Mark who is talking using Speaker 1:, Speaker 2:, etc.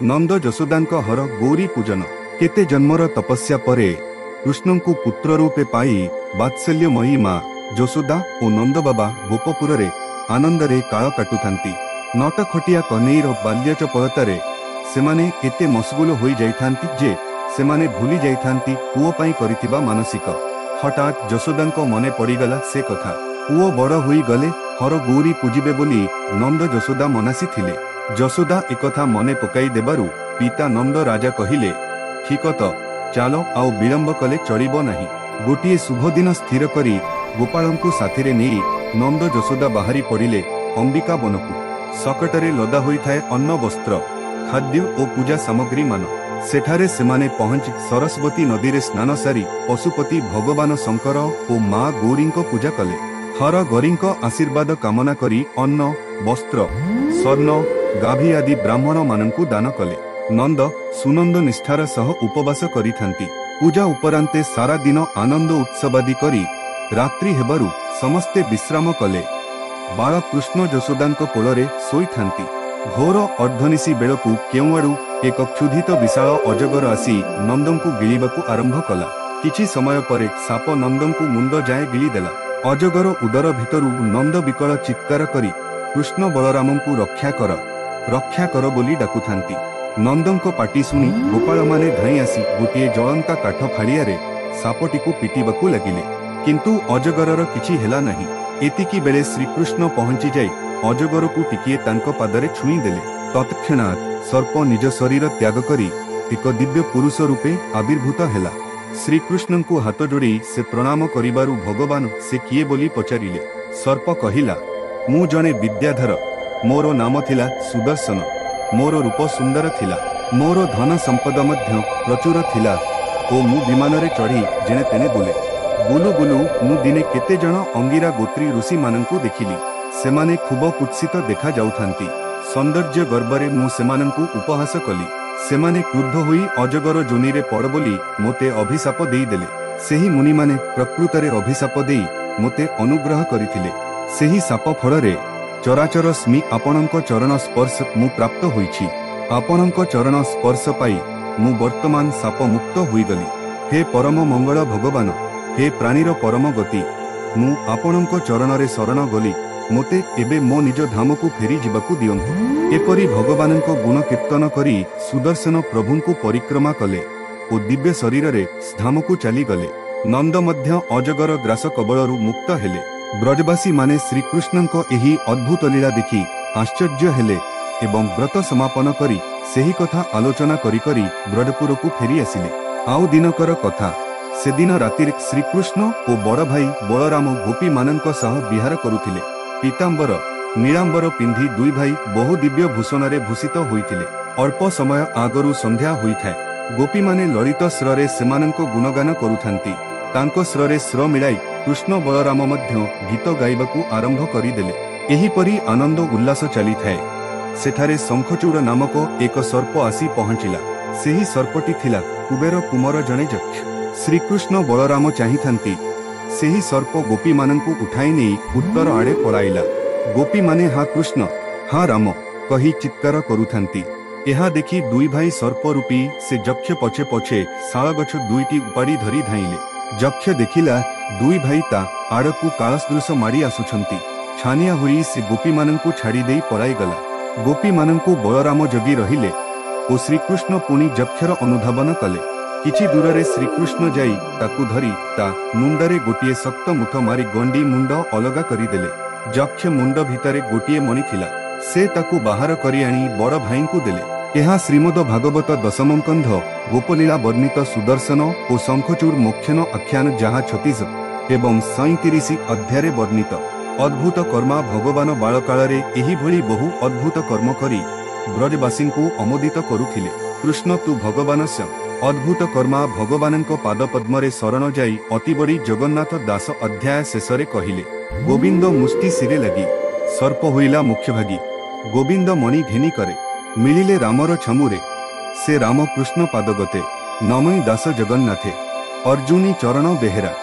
Speaker 1: नंद जशोदांक हर गौरी पूजन केते जन्मर तपस्या परे कृष्ण को पुत्र रूपे पाई वात्सल्यमयी माँ जशोदा और नंद बाबा गोपपुर रे आनंदरे काल काटुथांती। नटखटिया कन्हैर बाल्यचपलतारे सेमाने एते मशगुल होई जाइथांती जे सेमाने भूली जाइथांती पुओ पाई करिथिबा मानसिक। हठात जशोदांक मने पड़ीगला से कथा। पुओ बड़ होई गले हर गौरी पूजिबे बोली नंद जशोदा मनासी थिले। जशोदा एकथा मने पकाई देबारु पिता नंद राजा कहिले ठीक तो चालो आउ विलंब कले चलिबो नाही। गोटिए शुभ दिन स्थिर करी गोपालंकु साथिरे नेई नंद जशोदा बाहरी पड़िले अंबिका बनकु। सकटरे लदा होई थाए अन्न वस्त्र खाद्य और पूजा सामग्री मान। सेठारे सेमाने पहुंच सरस्वती नदी रे स्नान सारी पशुपति भगवान शंकर और माँ गौरी पूजा कले। हर गौरी आशीर्वाद कामना करी अन्न वस्त्र स्वर्ण गाभी आदि ब्राह्मण मानंकु दान कले। नंद सुनंद निष्ठार सह उपवास करिथांती। पूजा उपरांते सारा दिन आनंद उत्सवादी करी रात्रि हेबारु समस्ते विश्राम कले। बाळ कृष्ण जशोदांक कोଳରେ शोईथांती। घोर अर्धनिशी बेलकु केउआडु एक क्षुधित विशाल अजगर आसी नंदंकु गिलिबाकु आरंभ कला। किछि समय परे साप नंदंकु मुंड जाए गिलिदेला। अजगर उदर भितरु नंद विकल चित्कार करी कृष्ण बलरामंकु रक्षा कर बोली डाकुथांती। नंदंक पाटी शुणी गोपाल माने धाई आसी गोटे जलंता काठ फाड़िया सापटिकु पिटिबाकु लगिले। किंतु अजगरर किछि हेला नाही। एतिकी बेले श्रीकृष्ण पहुंची जाई अजगर को टिकिए तांको पादरे छुई देले। तत्क्षणात् सर्प निज शरीर त्याग करी एक दिव्य पुरुष रूपे आविर्भूत हेला। श्रीकृष्ण को हाथ जोड़ी से प्रणाम करिबारु भगवान से किए बोली पचारिले। सर्प कहिला मु जने विद्याधर, मोर नाम थिला सुदर्शन, मोर रूप सुंदर थिला, मोर धन संपद मध्य प्रचुर थिला ओ मु विमान रे चढ़ी जेने तेने बुले। बुलु बुलु मु दिने केते जण अंगिरा गोत्री ऋषि मानंकु देखिली। सेमाने खूब कुत्सित देखा जाउथांती। सौंदर्य गर्वरे मु सेमानंकु उपहास कली। सेमाने क्रुद्ध होई अजगर जोनिरे पड़ बोली मोते अभिशाप देई देले। सेही मुनि माने प्रकृतरे अभिशाप देई मोते अनुग्रह करिथिले। सेही साप फलरे चराचर स्मी आपणक चरण स्पर्श मु प्राप्त होईछि। आपणक चरण स्पर्श पाई मु वर्तमान साप मुक्त होईगली। हे परम मंगल भगवान, हे प्राणीर परम गति, मु आपणक चरणरे शरण गली। मोते एबे मो निज धाम को फेरी जीवाकु दियंतु। एपरी भगवानक गुण कीर्तन करी सुदर्शन प्रभुंकु परिक्रमा कले ओ दिव्य शरीर रे धाम को चली गले। नंद मध्य अजगर ग्रास कबलरु मुक्त हेले। ब्रजवासी माने श्रीकृष्णଙ୍କ एही अद्भुत लीला देखि आश्चर्य हेले एवं व्रत समापन करी सेही कथा आलोचना करी करी ब्रजपुर को फेरी आसिले। आउ दिनकर कथा से दिन राति श्रीकृष्ण और बड़ भाई बलराम गोपी मानक सह विहार करुथिले। पीतांबर नीलांबर पिंधि दुई भाई बहु दिव्य भूषण रे भूषित होइथिले। अल्प समय आगरु संध्या होइथाय। गोपी माने ललित स्वरे सेमानंक गुणगान करुथांती। तांको स्वरे स्वर मिलाई कृष्ण बलराम मध्य गीत गाइबाकू आरंभ करिदेले। एहीपरि आनंद उल्लास चली थाए। सेठारे शंखचूड़ नामक एक सर्प आसी पहुंचिला। सेही सर्पटी थिला कुबेर कुमार जणे यक्ष। श्रीकृष्ण बलराम चाहिथांती सेही सर्प गोपी मानंकु उठाई नहीं उत्तर आड़े पलाइला। गोपी माने हा कृष्ण हा राम कही चित्कार करुथांती। एहा देखी दुई भाई सर्प रूपी से यक्ष पछे पछे शाल गछ दुईटी उपाड़ी धरी धाइले। यक्ष देखिला दुई भाई ता आड़कू कालसदृश माड़ी आसुछंती। छानिया हुई से गोपी मानंकु छाड़ी देई पलाई गला। गोपी मानंकु बलराम जगी रहिले ओ श्रीकृष्ण पुणी यक्षर अनुधावन कले। किछि दूर रे श्रीकृष्ण जाई ताकू धरी ता मुंडरे गोटिए शक्त मुठ मारी गंडी मुंड अलगा करी देले। यक्ष मुंड भितरे गोटिए मणि थिला से ताकू बाहर करी आनी बड़ भाईंकु देले। एहा श्रीमद भागवत दशम कंध गोपलीला वर्णित सुदर्शन और शंखचूड़ मोक्षण आख्यान जहाँ 36 एवं 37 अध्याय वर्णित। अद्भुत कर्मा भगवान बालकाଳରେ एही भଳି बहु अद्भुत कर्म करी ब्रजवासींकु अमोदित करुथिले। कृष्ण तु भगवानस्य अद्भुत कर्मा भगवानंक पाद पद्मरे शरण जाई अति बड़ी जगन्नाथ दास अध्याय शेषरे कहिले। गोविंद मुष्टि सिरे लगी सर्प होइला मुख्य भागी। गोविंद मणि घेनी करे मिलिले रामर छमुरे। से राम कृष्ण पादगते नमई दास जगन्नाथे अर्जुनी चरण बेहेरा।